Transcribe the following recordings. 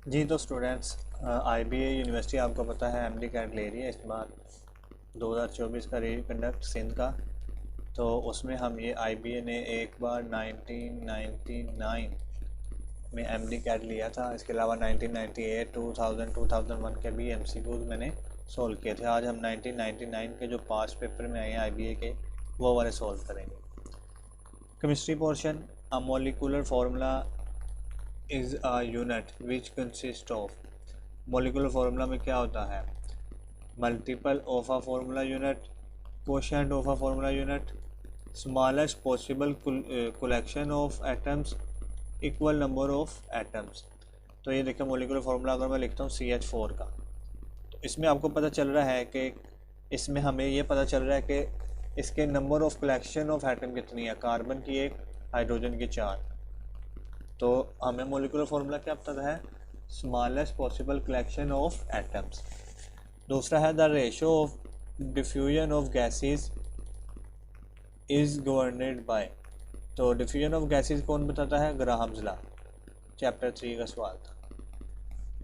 जी तो students, IBA university आपको पता है MD कैट ले रही है इस बार 2024 का री-कंडक्ट सिंध का। तो उसमें हम ये IBA ने एक बार 1999 में MD कैट लिया था। इसके अलावा 1998, 2000, 2001 के भी MCQs मैंने सोल्व किए थे। आज हम 1999 के जो पास्ट पेपर में आए हैं IBA के, वो वाले सोल्व करेंगे। Chemistry portion, a molecular formula is a unit which consist of. Molecular formula में क्या होता है? Multiple of a formula unit, quotient of a formula unit, smallest possible collection of atoms, equal number of atoms. तो ये देखिए molecular formula अगर मैं लिखता हूँ CH4 का, तो इसमें आपको पता चल रहा है कि इसमें हमें ये पता चल रहा है कि इसके number of collection of atom कितनी है। कार्बन की 1, हाइड्रोजन की 4। तो हमें मॉलिक्यूलर फार्मूला क्या पता है? Smallest possible collection of atoms. दूसरा है the ratio of diffusion of gases is governed by. तो डिफ्यूजन ऑफ गैसेस कौन बताता है? ग्राहम्स लॉ, चैप्टर 3 का सवाल था।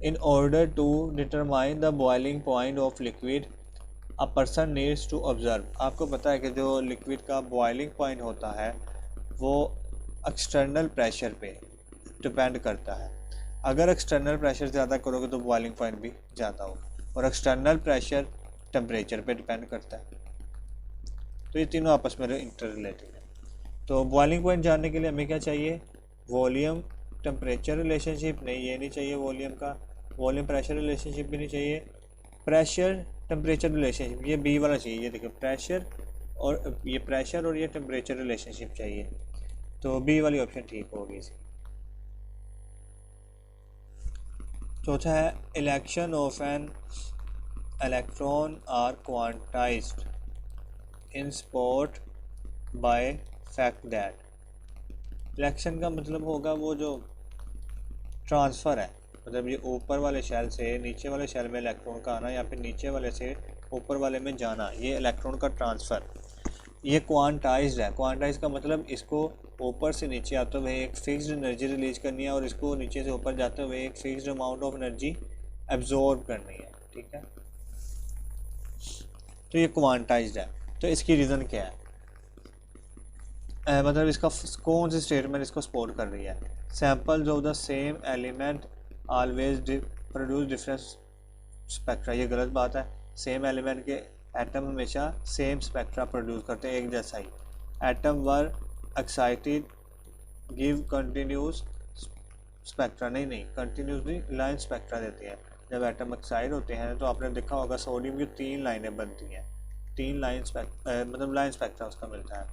In order to determine the boiling point of liquid a person needs to observe. आपको पता है कि जो लिक्विड का बॉइलिंग पॉइंट होता है वो एक्सटर्नल प्रेशर पे डिपेंड करता है। अगर एक्सटर्नल प्रेशर ज़्यादा करोगे तो बॉइलिंग पॉइंट भी ज़्यादा होगा, और एक्सटर्नल प्रेशर टेम्परेचर पे डिपेंड करता है। तो ये तीनों आपस में इंटर रिलेटेड है। तो बॉइलिंग पॉइंट जानने के लिए हमें क्या चाहिए? वॉल्यूम टेम्परेचर रिलेशनशिप नहीं, ये नहीं चाहिए वॉल्यूम का। वॉल्यूम प्रेशर रिलेशनशिप भी नहीं चाहिए। प्रेशर टेम्परेचर रिलेशनशिप, ये बी वाला चाहिए। ये देखो प्रेशर और ये टेम्परेचर रिलेशनशिप चाहिए। तो बी वाली ऑप्शन ठीक होगी इसकी। चौथा है election of an electron are quantized in spot by fact that. Election का मतलब होगा वो जो ट्रांसफ़र है, मतलब ये ऊपर वाले शेल से नीचे वाले शेल में इलेक्ट्रॉन का आना या फिर नीचे वाले से ऊपर वाले में जाना, ये इलेक्ट्रॉन का ट्रांसफ़र। ये क्वांटाइज्ड है। क्वांटाइज का मतलब इसको ऊपर से नीचे आते हुए एक फिक्स्ड एनर्जी रिलीज करनी है और इसको नीचे से ऊपर जाते हुए एक fixed amount of energy absorb करनी है। ठीक है, तो ये क्वांटाइज्ड है। तो इसकी रीज़न क्या है? मतलब इसका कौन सी स्टेटमेंट इसको सपोर्ट कर रही है? Samples of the same element always produce different spectra. ये गलत बात है। सेम एलिमेंट के एटम हमेशा सेम स्पेक्ट्रा प्रोड्यूस करते हैं, एक जैसा ही। Atom were excited give continuous spectra, नहीं कंटिन्यूसली लाइन स्पेक्ट्रा देती है। जब एटम एक्साइड होते हैं तो आपने देखा होगा सोडियम की 3 लाइनें बनती हैं, 3 लाइन मतलब लाइन स्पेक्ट्रा उसका मिलता है।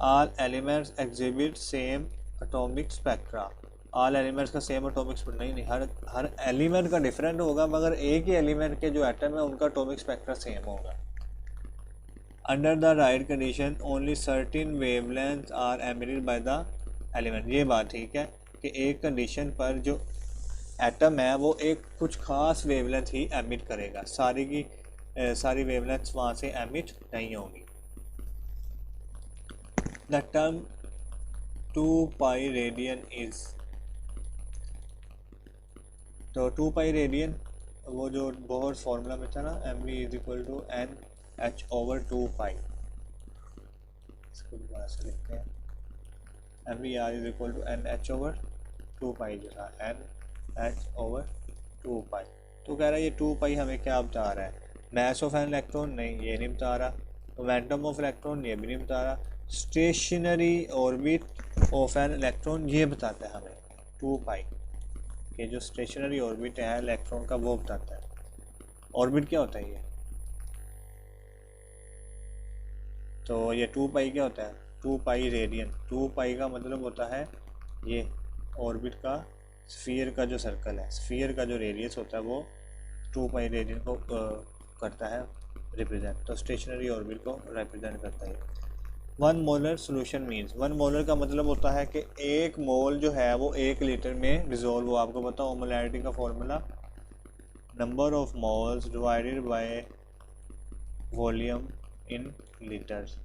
All elements exhibit same atomic spectra. All elements का सेम एटॉमिक स्पेक्ट्रा नहीं, हर एलिमेंट का डिफरेंट होगा, मगर एक ही एलिमेंट के जो एटम है उनका एटॉमिक स्पेक्ट्रा सेम होगा। Under the right condition only certain wavelength are emitted by the element. ये बात ठीक है कि एक कंडीशन पर जो एटम है वो एक कुछ खास वेवलेंथ ही एमिट करेगा, सारी की सारी वेवलेंथ वहाँ से एमिट नहीं होंगी। The term 2 pi radian is. तो 2 पाई रेडियन वो जो बोहर फार्मूला में था ना, mv is equal to N H over 2 pi. इसको दोबारा से लिखते हैं, mv R is equal to N H over 2 pi जो था, एन एच ओवर 2 पाई। तो कह रहा है ये 2 पाई हमें क्या बता रहा है? मैस ऑफ एन इलेक्ट्रॉन नहीं, ये नहीं बता रहा। मोमेंटम ऑफ इलेक्ट्रॉन ये भी नहीं बता रहा। Stationery orbit of an electron ये बताता है हमें 2 पाई कि जो स्टेशनरी ऑर्बिट है इलेक्ट्रॉन का वो बताता है। ऑर्बिट क्या होता है ये? तो ये 2 पाई क्या होता है? 2 पाई रेडियन। 2 पाई का मतलब होता है ये ऑर्बिट का, स्फीयर का जो सर्कल है, स्फीयर का जो रेडियस होता है वो 2 पाई रेडियन को करता है रिप्रेजेंट। तो स्टेशनरी ऑर्बिट को रिप्रेजेंट करता है। 1 मोलर सोल्यूशन मीन्स, 1 मोलर का मतलब होता है कि 1 मोल जो है वो 1 लीटर में डिजोल्व हो। आपको पता हो मोलैरिटी का formula, number of moles divided by volume in litres.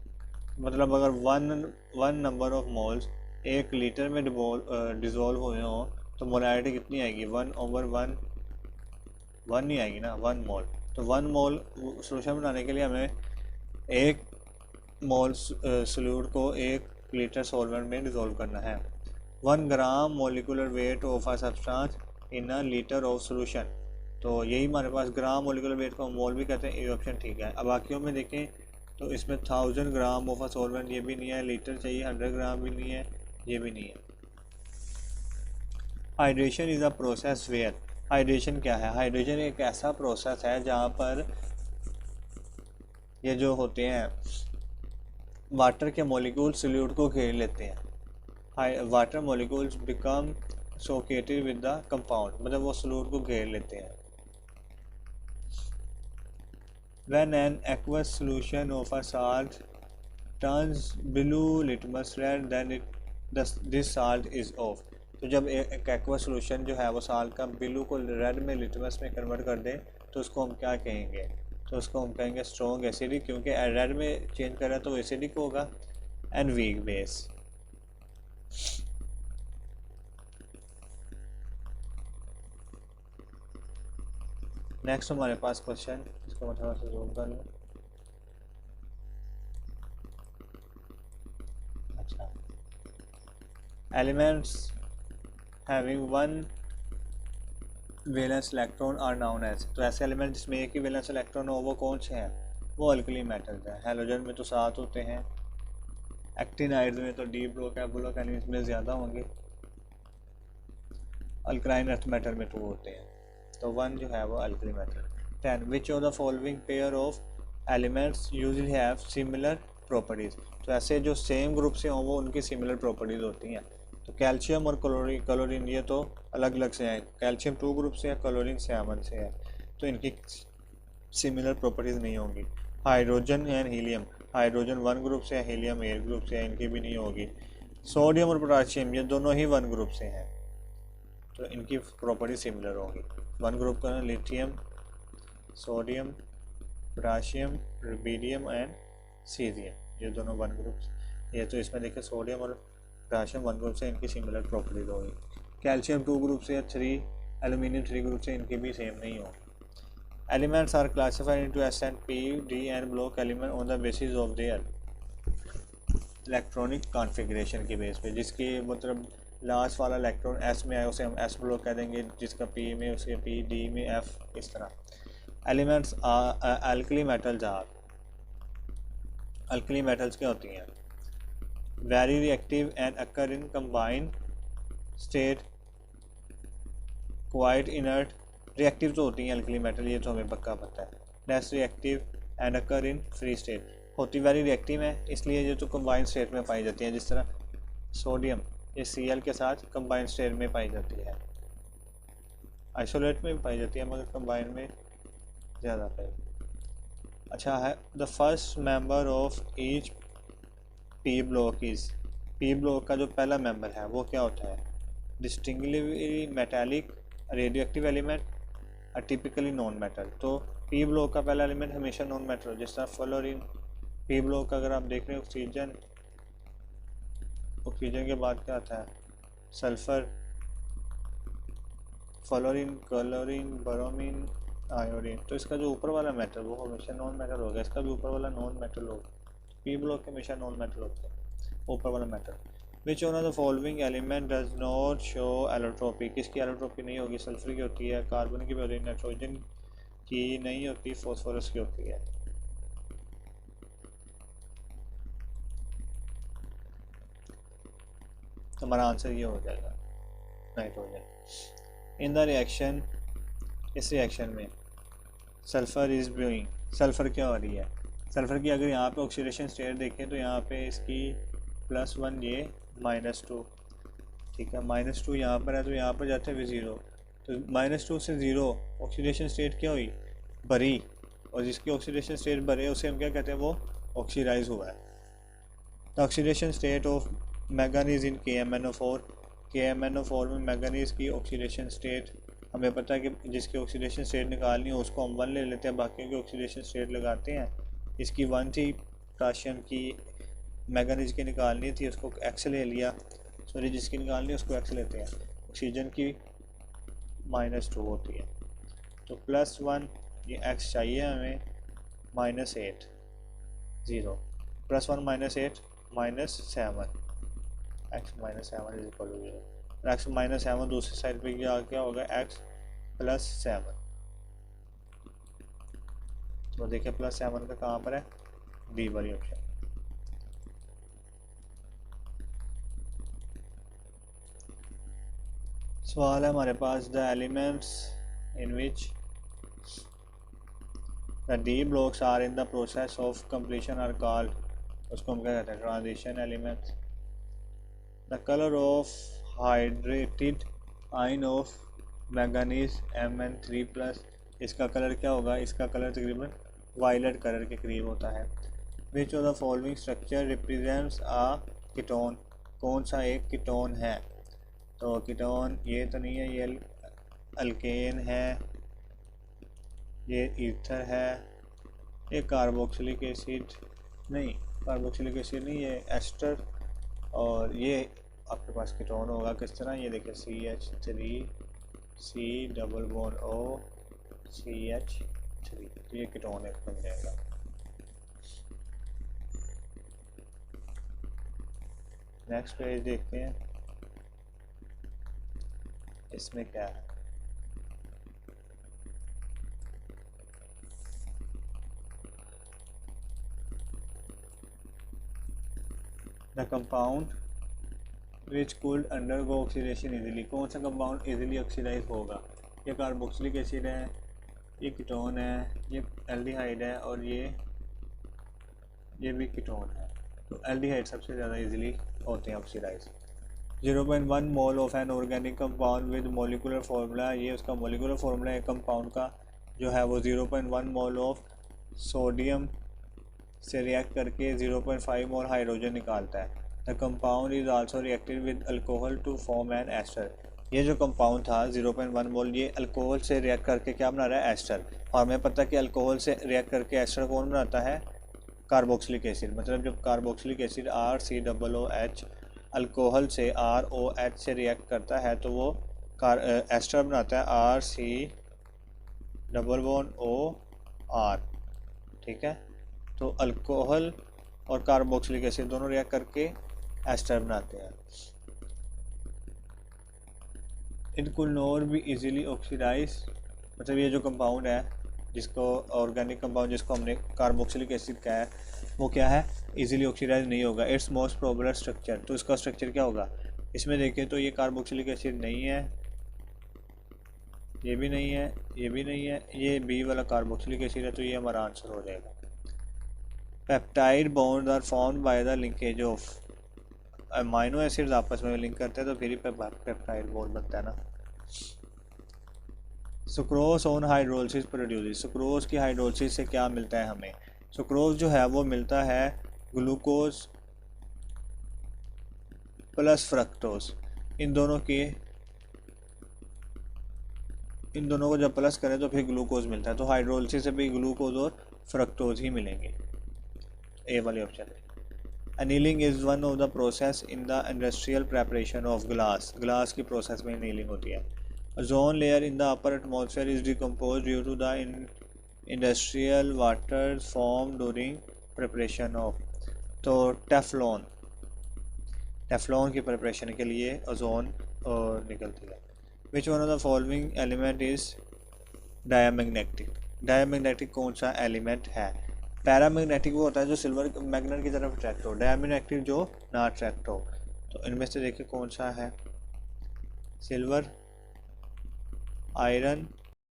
मतलब अगर one number of moles 1 litre में डिजोल्व हुए हों तो मोलारिटी कितनी आएगी 1/1, 1 नहीं आएगी ना, 1 मोल। तो 1 मोल सोल्यूशन बनाने के लिए हमें 1 मोल सोल्यूट को 1 लीटर सॉल्वेंट में डिसॉल्व करना है। 1 gram molecular weight of a substance in a litre of solution. तो यही हमारे पास ग्राम मोलिकुलर वेट को मोल भी कहते हैं, ये ऑप्शन ठीक है। अब बाकियों में देखें तो इसमें 1000 ग्राम ऑफ अ सॉल्वेंट ये भी नहीं है, लीटर चाहिए 100 ग्राम भी नहीं है, ये भी नहीं है। Hydration is a process where, hydration क्या है? हाइड्रेशन एक ऐसा प्रोसेस है जहाँ पर ये जो होते हैं वाटर के मॉलिक्यूल सोल्यूट को घेर लेते हैं। Water molecules become associated with the compound, मतलब वो सोल्यूट को घेर लेते हैं। When an aqueous solution of a salt turns blue litmus red, then this salt is off। तो जब एक एक्वस सोल्यूशन जो है वो साल्ट का ब्लू को रेड में लिटमस में कन्वर्ट कर दे तो उसको हम क्या कहेंगे? तो उसको हम कहेंगे स्ट्रॉन्ग एसिडिक, क्योंकि रेड में चेंज कर रहा है तो एसिडिक होगा, एंड वीक बेस। नेक्स्ट हमारे पास क्वेश्चन, इसको मैं थोड़ा सा जूम कर लूँ। अच्छा, elements having 1 valence electron are known as. तो ऐसे एलिमेंट जिसमें एक ही वैलेंस इलेक्ट्रॉन हो वो कौन से हैं? वो अल्कली मेटल्स हैं। हेलोजन में तो 7 होते हैं, एक्टिनाइड्स में तो डी ब्लॉक है, ब्लॉक एलिमेंट्स में ज़्यादा होंगे, अल्कलाइन अर्थ मेटल में 2 होते हैं, तो 1 जो है वो alkali metal. 10 which of the following pair of elements usually have similar properties. तो ऐसे जो सेम ग्रुप से हों वो उनकी सिमिलर प्रॉपर्टीज़ होती हैं। तो कैल्शियम और क्लोरीन ये तो अलग अलग से हैं, कैल्शियम 2 ग्रुप से है, क्लोरीन 7 से है, तो इनकी सिमिलर प्रॉपर्टीज़ नहीं होंगी। Hydrogen and helium, hydrogen 1 group से है, हीलियम 8 ग्रुप से है, इनकी भी नहीं होगी। सोडियम और पोटाशियम ये दोनों ही 1 ग्रुप से हैं, तो इनकी प्रॉपर्टी सिमिलर होगी। 1 ग्रुप का lithium, sodium, potassium, rubidium and caesium, ये दोनों 1 ग्रुप। ये तो इसमें देखिए सोडियम और पोटाशियम 1 ग्रुप से, इनकी सिमिलर प्रॉपर्टीज होगी। कैल्शियम 2 ग्रुप से, 3 एल्यूमिनियम 3 ग्रुप से, इनकी भी सेम नहीं होगी। Elements are classified into S and P D and block element on the basis of their electronic configuration की बेस पे, जिसकी मतलब लास्ट वाला इलेक्ट्रॉन एस में आए उसे हम एस ब्लॉक कह देंगे, जिसका पी में उसे पी, डी में एफ, इस तरह। Elements alkali metals are, alkali metals क्या होती हैं? Very reactive and occur in combined state, quite inert. Reactive तो होती हैं अल्कली मेटल, ये तो हमें पक्का पता है। Less reactive and occur in free state, होती वेरी रिएक्टिव है इसलिए ये तो कंबाइंड स्टेट में पाई जाती है, जिस तरह सोडियम ये Cl के साथ कंबाइंड स्टेट में पाई जाती है, आइसोलेट में भी पाई जाती है मगर कंबाइंड में ज़्यादा पाई। अच्छा है, the first member of each P block is, P block का जो पहला मेंबर है वो क्या होता है? Distinctively metallic, radio active element, typically non metal. तो पी ब्लॉक का पहला एलिमेंट हमेशा नॉन मेटल, जिस तरह फ्लोरीन। पी ब्लॉक का अगर आप देख रहे हैं ऑक्सीजन, ऑक्सीजन के बाद क्या आता है? Sulphur, fluorine, chlorine, bromine, iodine. तो इसका जो ऊपर वाला मेटल वो हमेशा नॉन मेटल होगा, इसका भी ऊपर वाला नॉन मेटल होगा। पी ब्लॉक हमेशा नॉन मेटल होता है, ऊपर वाला metal. Which one of the following element does not show allotropy, किसकी एलोट्रोपी नहीं होगी? सल्फर की होती है, कार्बन की भी होती है, नाइट्रोजन की नहीं होती, फॉस्फोरस की होती है। हमारा आंसर ये हो जाएगा नाइट्रोजन। इन द रिएक्शन, इस रिएक्शन में सल्फर इज ब्यूइंग, सल्फर क्या हो रही है? सल्फर की अगर यहाँ पे ऑक्सीडेशन स्टेट देखें तो यहाँ पे इसकी +1, ये -2, ठीक है, -2 यहाँ पर है तो यहाँ पर जाते हुए 0, तो -2 से 0 ऑक्सीडेशन स्टेट क्या हुई? भरी, और जिसकी ऑक्सीडेशन स्टेट भरे उसे हम क्या कहते हैं? वो ऑक्सीडाइज हुआ है। The oxidation state of manganese in KMnO4, KMnO4 में मैंगनीज की ऑक्सीडेशन स्टेट हमें पता है कि जिसकी ऑक्सीडेशन स्टेट निकालनी हो उसको हम 1 ले लेते हैं, बाकी की ऑक्सीडेशन स्टेट लगाते हैं। इसकी 1 थी, पोटाशियम की मैंगनीज की निकालनी थी, उसको X ले लिया, सॉरी जिसकी निकालनी है उसको X लेते हैं। ऑक्सीजन की -2 होती है। तो +1 ये x चाहिए हमें, -8 0 +1 -8 -7 x -7 is equal to 0। x -7 दूसरी साइड पे क्या होगा, x +7। तो देखिए +7 का कहाँ पर है, डी वाली ऑप्शन। सवाल है हमारे पास, the elements in which the d blocks are in the process of completion are called, उसको हम क्या कहते हैं, transition elements. The colour of hydrated ion of manganese Mn3+, इसका कलर क्या होगा, इसका कलर तकरीबन वायलेट कलर के करीब होता है। Which of the following structure represents a ketone, कौन सा एक कीटोन है। तो कीटोन ये तो नहीं है, ये अल्केन है, ये ईथर है, ये कार्बोक्सिलिक एसिड नहीं, कार्बोक्सिलिक एसिड नहीं, ये एस्टर, और ये आपके पास कीटोन होगा किस तरह, ये देखिए CH3 C double bond O CH3, तो ये कीटोन एक बन जाएगा। नेक्स्ट पेज देखते हैं, इसमें क्या है। The compound which could undergo oxidation easily, कौन सा कंपाउंड इजीली ऑक्सीडाइज होगा। ये कार्बोक्सिलिक एसिड है, ये कीटोन है, ये एल्डिहाइड है, और ये भी कीटोन है। तो एल्डिहाइड सबसे ज़्यादा इजीली होते हैं oxidize. 0.1 mole of an organic compound with molecular formula, ये उसका मोलिकुलर फार्मूला है कंपाउंड का जो है वो 0.1 मोल ऑफ सोडियम से रिएक्ट करके 0.5 मोल हाइड्रोजन निकालता है। The compound is also reacted with alcohol to form an ester, ये जो कंपाउंड था 0.1 मोल, ये अल्कोहल से रिएक्ट करके क्या बना रहा है, एस्टर। और हमें पता है कि अल्कोहल से रिएक्ट करके एस्टर कौन बनाता है, कार्बोक्सिलिक एसिड। मतलब जब कार्बोक्सिलिक एसिड RCOOH अल्कोहल से ROH से रिएक्ट करता है तो वो एस्टर बनाता है RC⸻OR, ठीक है। तो अल्कोहल और कार्बोक्सिलिक एसिड दोनों रिएक्ट करके एस्टर बनाते हैं। It could not be easily oxidize, मतलब ये जो कंपाउंड है जिसको ऑर्गेनिक कंपाउंड जिसको हमने कार्बोक्सिलिक एसिड कहा है वो क्या है, इजीली ऑक्सीडाइज नहीं होगा। इट्स मोस्ट प्रोबेबल स्ट्रक्चर, तो इसका स्ट्रक्चर क्या होगा, इसमें देखें तो ये कार्बोक्सिलिक एसिड नहीं है, ये भी नहीं है, ये भी नहीं है, ये बी वाला कार्बोक्सिलिक एसिड है, तो ये हमारा आंसर हो जाएगा। Peptide bond are formed by the linkage of amino acids, आपस में लिंक करते हैं तो फिर ही पेप्टाइड बॉन्ड बनता है ना। Sucrose on hydrolysis produce, sucrose की हाइड्रोलिसिस से क्या मिलता है हमें, सुक्रोज जो है वो मिलता है ग्लूकोज प्लस फ्रक्टोज, इन दोनों को जब प्लस करें तो फिर ग्लूकोज मिलता है। तो हाइड्रोलिसिस से भी ग्लूकोज और फ्रक्टोज ही मिलेंगे, ए वाली ऑप्शन है। Annealing is one of the process in the industrial preparation of glass, glass की प्रोसेस में अनीलिंग होती है। Ozone layer in the upper atmosphere is decompose due to the industrial water form during preparation of, तो Teflon की preparation के लिए ozone निकलती है। Which one of the following element is diamagnetic, diamagnetic कौन सा एलिमेंट है। पैरामैग्नेटिक वो होता है जो सिल्वर मैग्नेट की तरफ अट्रैक्ट हो, डायमैग्नेटिक जो ना अट्रैक्ट हो। तो इनमें से देखिए कौन सा है, सिल्वर, आयरन